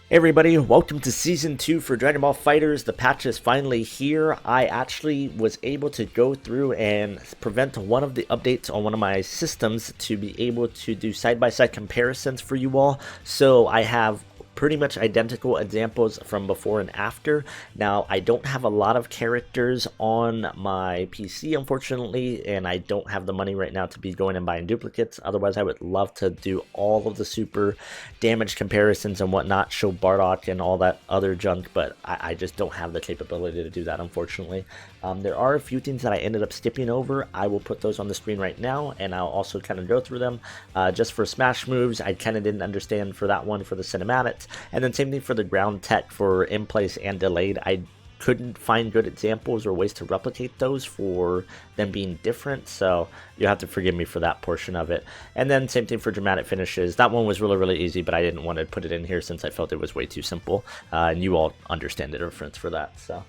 Hey everybody, welcome to Season 2 for Dragon Ball FighterZ. The patch is finally here. I actually was able to go through and prevent one of the updates on one of my systems to be able to do side-by-side comparisons for you all. So I have pretty much identical examples from before and after. Now, I don't have a lot of characters on my PC, unfortunately, and I don't have the money right now to be going and buying duplicates. Otherwise, I would love to do all of the super damage comparisons and whatnot, show Bardock and all that other junk, but I just don't have the capability to do that, unfortunately. There are a few things that I ended up skipping over. I will put those on the screen right now, and I'll also kind of go through them. Just for smash moves, I kind of didn't understand for that one for the cinematics, and then same thing for the ground tech for in place and delayed. I couldn't find good examples or ways to replicate those for them being different, so you'll have to forgive me for that portion of it. And then same thing for dramatic finishes. That one was really easy, but I didn't want to put it in here since I felt it was way too simple, and you all understand the difference for that. So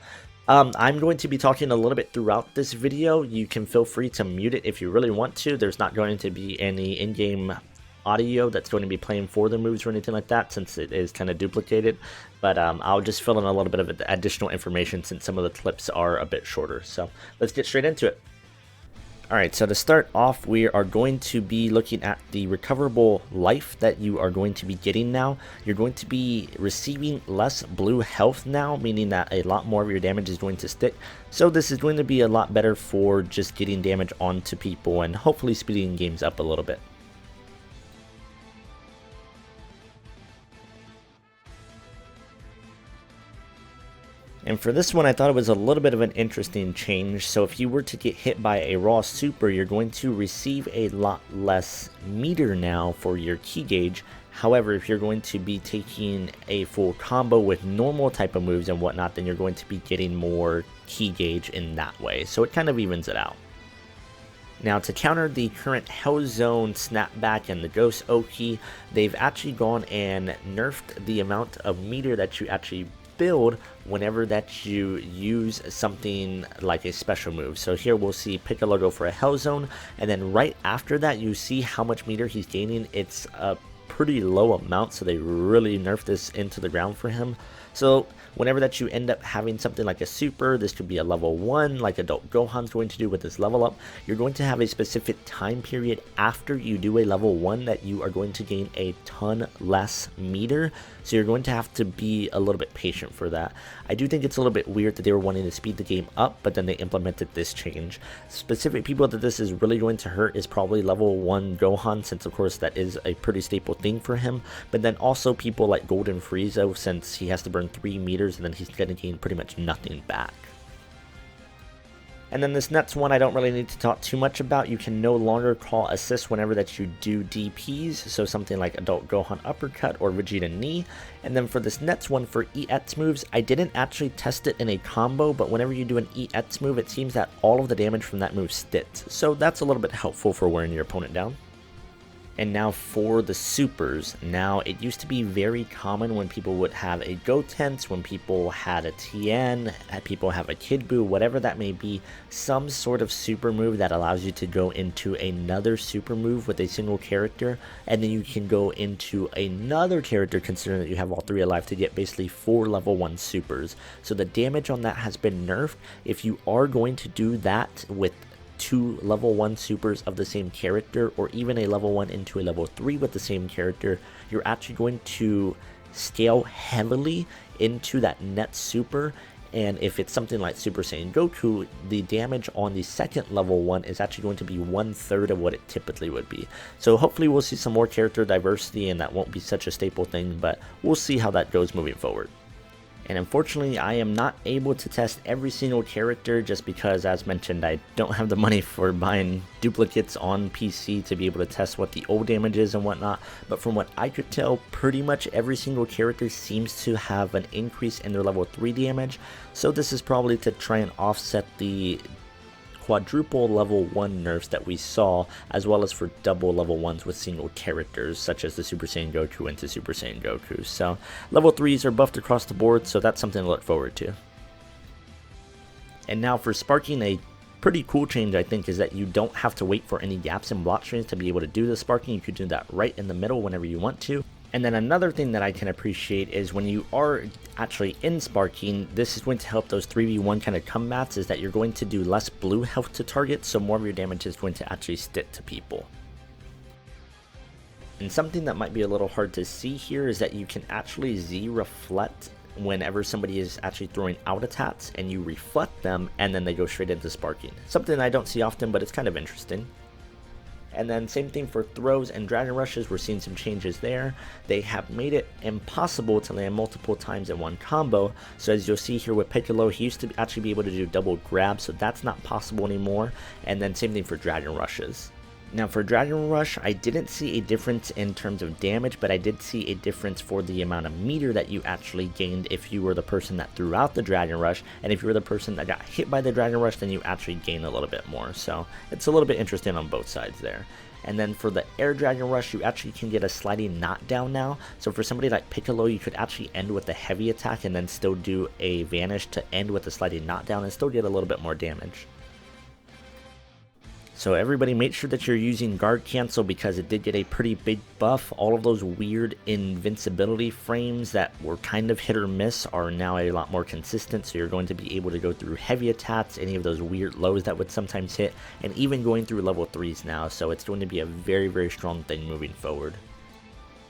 I'm going to be talking a little bit throughout this video. You can feel free to mute it if you really want to. There's not going to be any in-game audio that's going to be playing for the moves or anything like that, since it is kind of duplicated, but I'll just fill in a little bit of additional information since some of the clips are a bit shorter. So let's get straight into it. Alright, so to start off, we are going to be looking at the recoverable life that you are going to be getting now. You're going to be receiving less blue health now, meaning that a lot more of your damage is going to stick. So this is going to be a lot better for just getting damage onto people and hopefully speeding games up a little bit. And for this one, I thought it was a little bit of an interesting change. So if you were to get hit by a raw super, you're going to receive a lot less meter now for your key gauge. However, if you're going to be taking a full combo with normal type of moves and whatnot, then you're going to be getting more key gauge in that way. So it kind of evens it out. Now, to counter the current Hell Zone snapback and the Ghost Oki, they've actually gone and nerfed the amount of meter that you actually build whenever that you use something like a special move. So here we'll see Piccolo go for a Hell Zone, and then right after that you see how much meter he's gaining. It's a pretty low amount, so they really nerfed this into the ground for him. So whenever that you end up having something like a super, this could be a level 1 like Adult Gohan's going to do with this level up, you're going to have a specific time period after you do a level 1 that you are going to gain a ton less meter. So you're going to have to be a little bit patient for that. I do think it's a little bit weird that they were wanting to speed the game up, but then they implemented this change. Specific people that this is really going to hurt is probably level 1 Gohan, since of course that is a pretty staple thing for him, but then also people like Golden Frieza, since he has to burn 3 meters and then he's going to gain pretty much nothing back. And then this next one I don't really need to talk too much about. You can no longer call assist whenever that you do DPs, so something like Adult Gohan Uppercut or Vegeta Knee. And then for this next one, for EX moves, I didn't actually test it in a combo, but whenever you do an EX move, it seems that all of the damage from that move sticks. So that's a little bit helpful for wearing your opponent down. And now for the supers. Now, it used to be very common when people would have a Gotenks, when people had a Tien, people have a Kid Buu, whatever that may be, some sort of super move that allows you to go into another super move with a single character, and then you can go into another character, considering that you have all 3 alive, to get basically 4 level 1 supers. So the damage on that has been nerfed. If you are going to do that with 2 level 1 supers of the same character, or even a level 1 into a level 3 with the same character, you're actually going to scale heavily into that net super. And if it's something like Super Saiyan Goku, the damage on the second level 1 is actually going to be 1/3 of what it typically would be. So hopefully we'll see some more character diversity and that won't be such a staple thing, but we'll see how that goes moving forward. And unfortunately, I am not able to test every single character just because, as mentioned, I don't have the money for buying duplicates on PC to be able to test what the old damage is and whatnot. But from what I could tell, pretty much every single character seems to have an increase in their level 3 damage. So this is probably to try and offset the quadruple level 1 nerfs that we saw, as well as for double level 1s with single characters, such as the Super Saiyan Goku into Super Saiyan Goku. So level 3s are buffed across the board, so that's something to look forward to. And now for sparking, a pretty cool change I think is that you don't have to wait for any gaps in Blockstring to be able to do the sparking. You could do that right in the middle whenever you want to. And then another thing that I can appreciate is when you are actually in sparking, this is going to help those 3v1 kind of combats, is that you're going to do less blue health to target, so more of your damage is going to actually stick to people. And something that might be a little hard to see here is that you can actually Z reflect whenever somebody is actually throwing out attacks, and you reflect them and then they go straight into sparking. Something I don't see often, but it's kind of interesting. And then same thing for throws and dragon rushes, we're seeing some changes there. They have made it impossible to land multiple times in one combo. So as you'll see here with Piccolo, he used to actually be able to do double grab, so that's not possible anymore. And then same thing for dragon rushes. Now for Dragon Rush, I didn't see a difference in terms of damage, but I did see a difference for the amount of meter that you actually gained if you were the person that threw out the Dragon Rush, and if you were the person that got hit by the Dragon Rush, then you actually gain a little bit more. So it's a little bit interesting on both sides there. And then for the Air Dragon Rush, you actually can get a sliding knockdown now. So for somebody like Piccolo, you could actually end with a heavy attack and then still do a vanish to end with a sliding knockdown and still get a little bit more damage. So everybody make sure that you're using guard cancel, because it did get a pretty big buff. All of those weird invincibility frames that were kind of hit or miss are now a lot more consistent, so you're going to be able to go through heavy attacks, any of those weird lows that would sometimes hit, and even going through level 3s now, so it's going to be a very, very strong thing moving forward.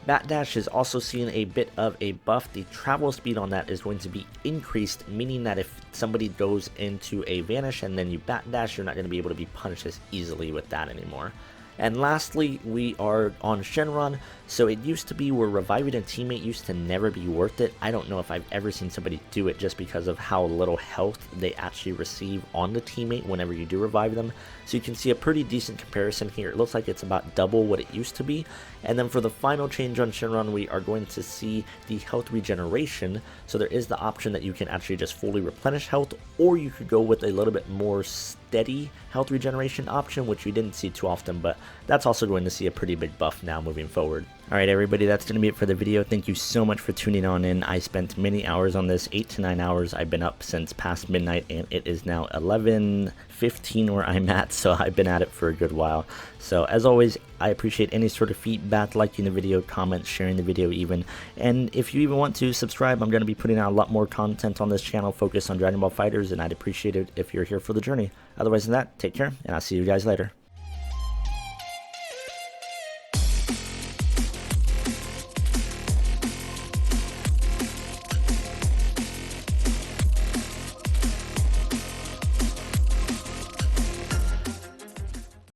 Backdash is also seeing a bit of a buff. The travel speed on that is going to be increased, meaning that if somebody goes into a vanish and then you backdash, you're not going to be able to be punished as easily with that anymore. And lastly, we are on Shenron. So it used to be where reviving a teammate used to never be worth it. I don't know if I've ever seen somebody do it, just because of how little health they actually receive on the teammate whenever you do revive them. So you can see a pretty decent comparison here. It looks like it's about double what it used to be. And then for the final change on Shenron, we are going to see the health regeneration. So there is the option that you can actually just fully replenish health, or you could go with a little bit more steady health regeneration option, which we didn't see too often, but that's also going to see a pretty big buff now moving forward. Alright everybody, that's going to be it for the video. Thank you so much for tuning on in. I spent many hours on this, 8 to 9 hours. I've been up since past midnight, and it is now 11:15 where I'm at, so I've been at it for a good while. So as always, I appreciate any sort of feedback, liking the video, comments, sharing the video even. And if you even want to subscribe, I'm going to be putting out a lot more content on this channel focused on Dragon Ball FighterZ, and I'd appreciate it if you're here for the journey. Otherwise than that, take care, and I'll see you guys later.